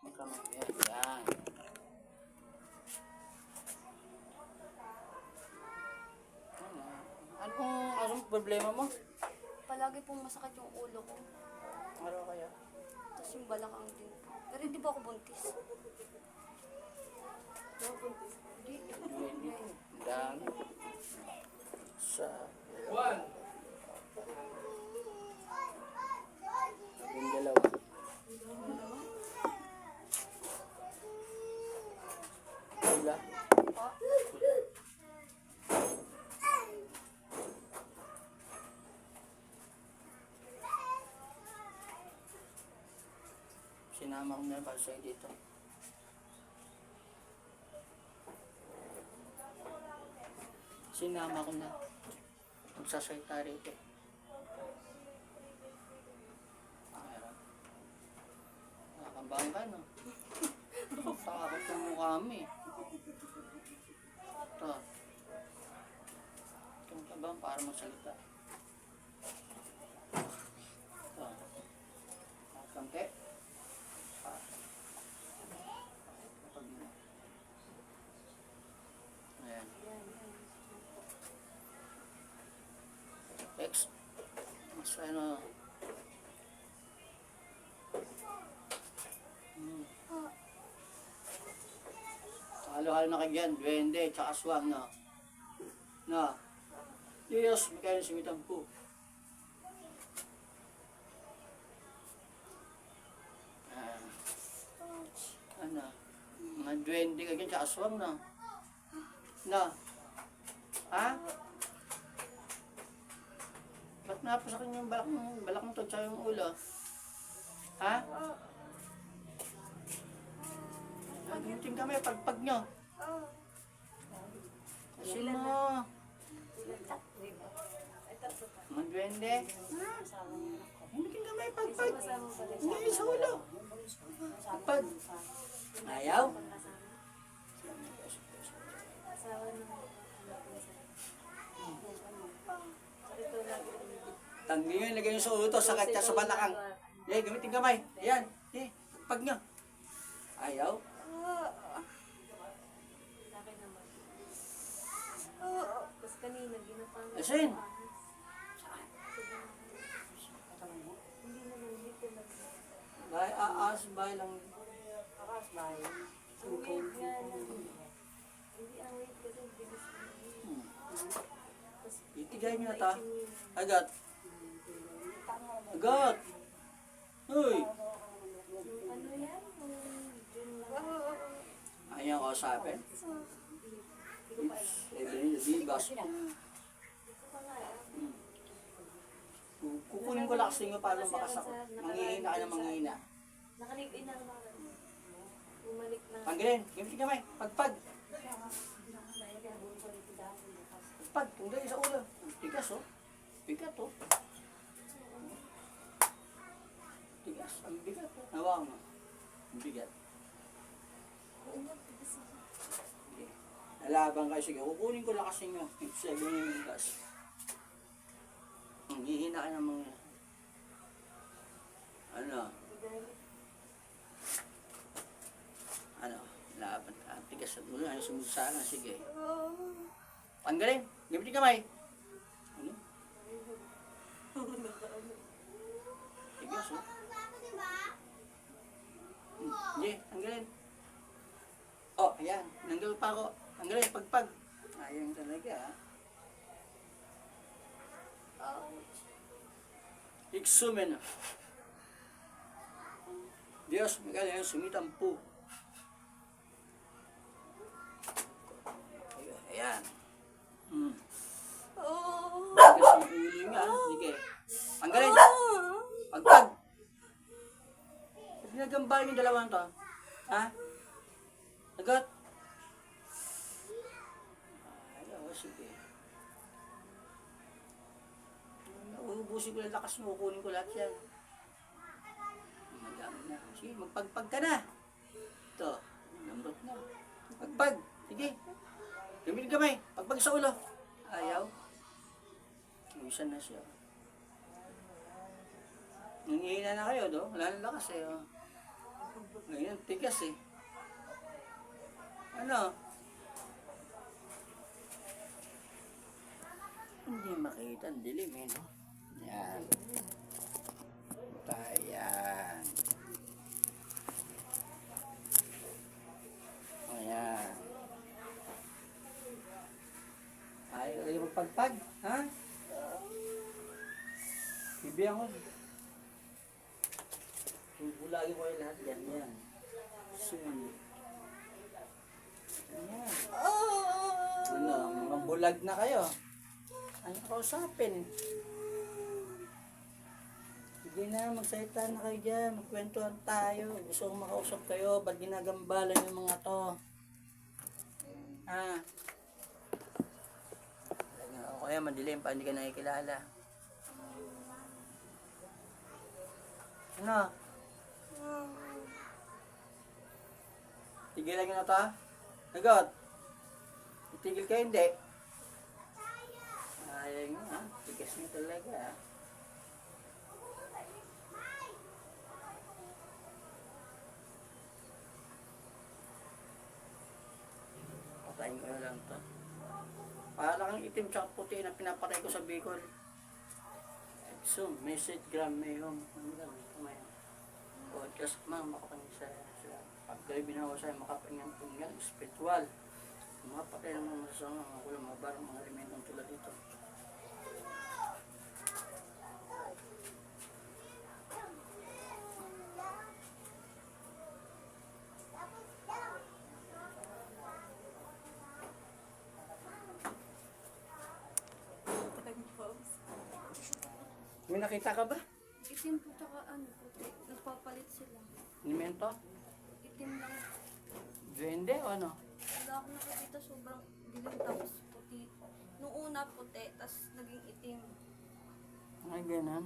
Magkamay. Yan. Anong problema mo? Palagi pong masakit yung ulo ko. Ano kaya? Tapos yung balakang din. Pero hindi ba ako buntis? Hindi. Dami. Sa... Yung dalawa. Wala. Pa? Sinama ko na para sa'yo dito. Sinama ko na. Magsasalita rito. Nakakabang ka, no? Takot yung mukha mo, eh. Ito. Itong kabang para magsalita. Ito. Nakakangke. Ayan. X. Mas ano. Halo-halo na kayo dyan. Duwende, tsaka swang na. Na. Diyos, may kaya simitan po. Ano? Mga duwende ka dyan, tsaka swang na. Na. Ha? Ba't napasakin yung balak mo to tsaka yung ulo? Ha? Naginting kami, pagpag nyo. Kasi mo. Mga duwende. Naginting kami, pagpag. Hindi sa ulo. Pagpag. Ayaw? Tanggi nyo, ilagay nyo sa ulo to, sakit ka sa balakang. Gamitin kamay. Ayan. Pagpag nyo. Ayaw? Tapos kanina, ginapang. Asin? Hindi naman, hindi ko lang. Bay, aas, bay lang. Akas ba yun? Ang weight nga lang. Hindi ang weight kasi bilis mo. Itigay nyo na ta. Agat. Agat. Uy. Ano yan? Ayaw ko sabi. Bibas. Kukunin ko lang sa inyo para lumakas ako. Manghihina ka na manghihina. Nakalipin na naman. Bumalik na. Tanggalin. Gamitin kamay. Pagpag. Pagpag. Kung dahil sa ulo. Tigas oh. Bigat oh. Tigas. Ang bigat oh. Nawa mo. Ang bigat. Nalaban kayo. Sige. Kukunin ko lakas inyo. Sige yung bigas. Hihina ka ng mga... Ano? Laban ka. Tigas at ulo. Ano sumusana? Sige. Tanggalin. Gamitin kamay. Ano? Tigas oh. Hindi. Tanggalin. Oh, ayan. Nanggal pa ako. Tanggalin. Pagpag. Ayan talaga ha. Iksumen. Diyos, magaling ang sumitampu. Ayan. Tigas yung ulo nga. Sige. Tanggalin. Pagpag. Ginagambay yung dalawang to. Ha? Agat. Ayaw, sige. Uubusin ko lang lakas mo, kukunin ko lahat yan. Madami na. Sige, magpagpag ka na. Ito, lambot na. Pagpag, sige. Gamitin kamay, pagpag sa ulo. Ayaw. Uwisan na siya. Nangihina na kayo, do? Wala na lakas eh. Oh. Ngayon, Tigas eh. Ano? Hindi makita. Ang dilim eh, no? Yan. Ayan. Ayan. Ayaw kayo magpagpag, ha? Bibigyan ko. Bulagi ko kayo lahat yan. Yan. Soon. Ayan. Ano, mga bulag na kayo. Ano kausapin? Sige na, magsalita na kayo dyan. Magkwentuhan tayo. Gusto kong makausap kayo. Ba't ginagambalan yung mga to? Ha? O kaya madilim pa, hindi ka nakikilala. Ano? Tigilan nyo na to? Nagot? Itigil kayo, hindi? Ayaw nyo, ha? Tigas nyo talaga, ha? Patayin ko na lang to. Para kang itim tsaka puti na pinapatay ko sa Bicol. So, message gram may home. Ano lang, kumain. Podcast mga makapanin sa pag kayo binawa sa'yo makapaningan tungal, spiritual. Mga patay ng mga masama, mga kulang, mga barang, mga alimentong tulad dito. May nakita ka ba? Itim po tsaka ano puti. Nagpapalit sila. Alimento? Itim lang. Duwende o ano? Wala ako nakakita sobrang dilim tapos puti. Nung una puti, tapos naging itim. Ay, ganun.